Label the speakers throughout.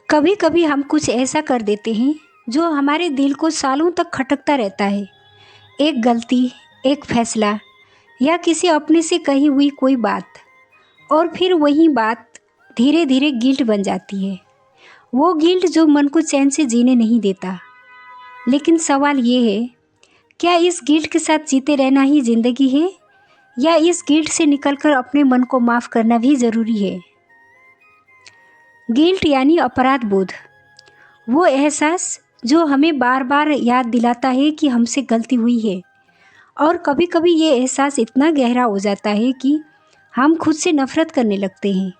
Speaker 1: कभी कभी हम कुछ ऐसा कर देते हैं जो हमारे दिल को सालों तक खटकता रहता है। एक गलती, एक फैसला या किसी अपने से कही हुई कोई बात, और फिर वही बात धीरे धीरे गिल्ट बन जाती है। वो गिल्ट जो मन को चैन से जीने नहीं देता। लेकिन सवाल ये है, क्या इस गिल्ट के साथ जीते रहना ही ज़िंदगी है, या इस गिल्ट से निकलकर अपने मन को माफ़ करना भी ज़रूरी है। गिल्ट यानी अपराध बोध, वो एहसास जो हमें बार बार याद दिलाता है कि हमसे गलती हुई है। और कभी कभी ये एहसास इतना गहरा हो जाता है कि हम खुद से नफ़रत करने लगते हैं।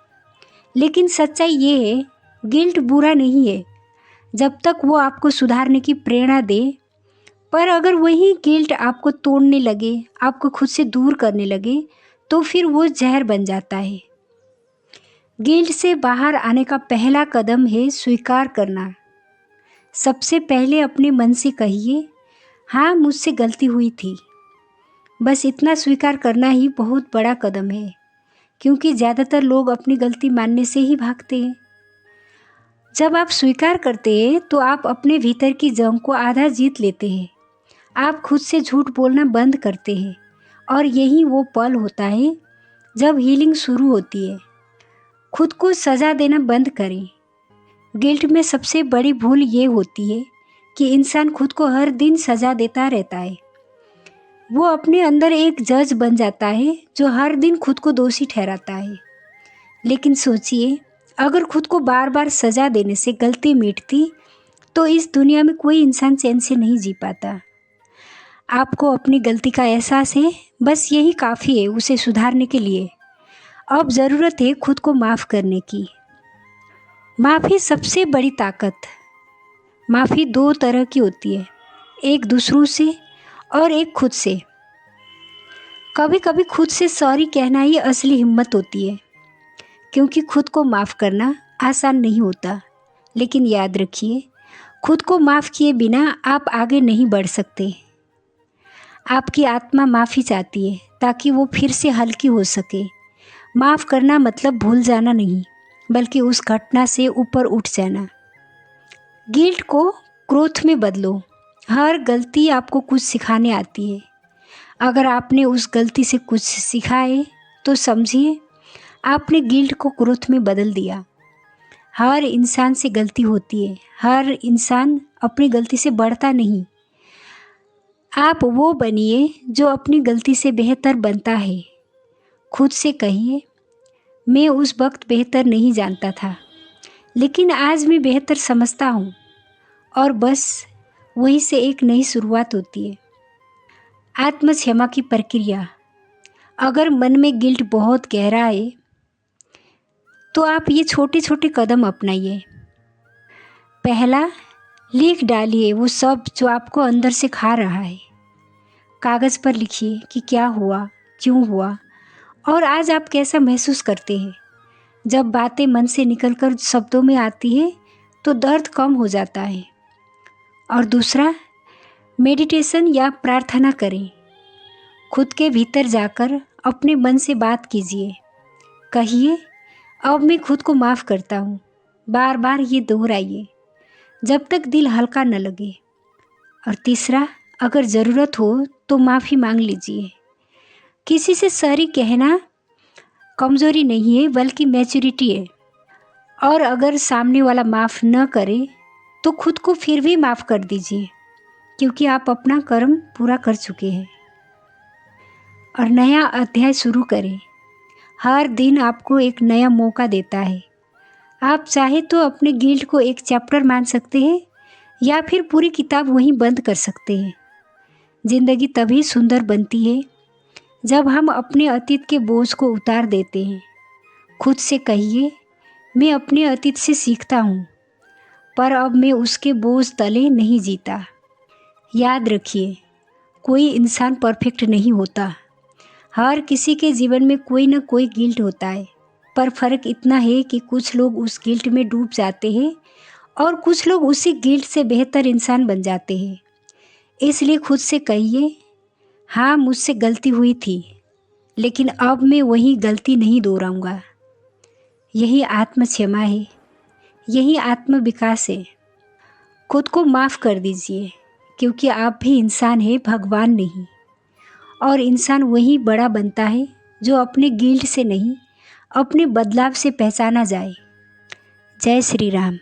Speaker 1: लेकिन सच्चाई ये है, गिल्ट बुरा नहीं है जब तक वो आपको सुधारने की प्रेरणा दे। पर अगर वही गिल्ट आपको तोड़ने लगे, आपको खुद से दूर करने लगे, तो फिर वो जहर बन जाता है। गिल्ट से बाहर आने का पहला कदम है स्वीकार करना। सबसे पहले अपने मन से कहिए, हाँ मुझसे गलती हुई थी। बस इतना स्वीकार करना ही बहुत बड़ा कदम है, क्योंकि ज़्यादातर लोग अपनी गलती मानने से ही भागते हैं। जब आप स्वीकार करते हैं तो आप अपने भीतर की जंग को आधा जीत लेते हैं। आप खुद से झूठ बोलना बंद करते हैं, और यही वो पल होता है जब हीलिंग शुरू होती है। खुद को सज़ा देना बंद करें। गिल्ट में सबसे बड़ी भूल ये होती है कि इंसान खुद को हर दिन सज़ा देता रहता है। वो अपने अंदर एक जज बन जाता है जो हर दिन खुद को दोषी ठहराता है। लेकिन सोचिए, अगर खुद को बार बार सज़ा देने से गलती मिटती तो इस दुनिया में कोई इंसान चैन से नहीं जी पाता। आपको अपनी गलती का एहसास है, बस यही काफ़ी है उसे सुधारने के लिए। अब ज़रूरत है खुद को माफ़ करने की। माफ़ी सबसे बड़ी ताकत। माफ़ी दो तरह की होती है, एक दूसरों से और एक खुद से। कभी कभी खुद से सॉरी कहना ही असली हिम्मत होती है, क्योंकि खुद को माफ़ करना आसान नहीं होता। लेकिन याद रखिए, खुद को माफ़ किए बिना आप आगे नहीं बढ़ सकते। आपकी आत्मा माफ़ी चाहती है ताकि वो फिर से हल्की हो सके। माफ़ करना मतलब भूल जाना नहीं, बल्कि उस घटना से ऊपर उठ जाना। गिल्ट को ग्रोथ में बदलो। हर गलती आपको कुछ सिखाने आती है। अगर आपने उस गलती से कुछ सीखा है तो समझिए आपने गिल्ट को ग्रोथ में बदल दिया। हर इंसान से गलती होती है, हर इंसान अपनी गलती से बढ़ता नहीं। आप वो बनिए जो अपनी गलती से बेहतर बनता है। खुद से कहिए, मैं उस वक्त बेहतर नहीं जानता था, लेकिन आज मैं बेहतर समझता हूँ। और बस वहीं से एक नई शुरुआत होती है। आत्म क्षमा की प्रक्रिया। अगर मन में गिल्ट बहुत गहरा है तो आप ये छोटे छोटे कदम अपनाइए। पहला, लिख डालिए वो सब जो आपको अंदर से खा रहा है। कागज़ पर लिखिए कि क्या हुआ, क्यों हुआ, और आज आप कैसा महसूस करते हैं। जब बातें मन से निकलकर शब्दों में आती है तो दर्द कम हो जाता है। और दूसरा, मेडिटेशन या प्रार्थना करें। खुद के भीतर जाकर अपने मन से बात कीजिए। कहिए, अब मैं खुद को माफ़ करता हूँ। बार बार ये दोहराइए जब तक दिल हल्का न लगे। और तीसरा, अगर ज़रूरत हो तो माफ़ी मांग लीजिए। किसी से सॉरी कहना कमज़ोरी नहीं है, बल्कि मैच्योरिटी है। और अगर सामने वाला माफ़ न करे तो खुद को फिर भी माफ़ कर दीजिए, क्योंकि आप अपना कर्म पूरा कर चुके हैं। और नया अध्याय शुरू करें। हर दिन आपको एक नया मौका देता है। आप चाहे तो अपने गिल्ट को एक चैप्टर मान सकते हैं, या फिर पूरी किताब वहीं बंद कर सकते हैं। ज़िंदगी तभी सुंदर बनती है जब हम अपने अतीत के बोझ को उतार देते हैं। खुद से कहिए, मैं अपने अतीत से सीखता हूँ, पर अब मैं उसके बोझ तले नहीं जीता। याद रखिए, कोई इंसान परफेक्ट नहीं होता। हर किसी के जीवन में कोई ना कोई गिल्ट होता है, पर फ़र्क इतना है कि कुछ लोग उस गिल्ट में डूब जाते हैं और कुछ लोग उसी गिल्ट से बेहतर इंसान बन जाते हैं। इसलिए खुद से कहिए, हाँ मुझसे गलती हुई थी, लेकिन अब मैं वही गलती नहीं दोहराऊंगा। यही आत्म क्षमा है। यही आत्म विकास है। खुद को माफ़ कर दीजिए, क्योंकि आप भी इंसान हैं, भगवान नहीं। और इंसान वही बड़ा बनता है जो अपने गिल्ट से नहीं, अपने बदलाव से पहचाना जाए। जय श्री राम।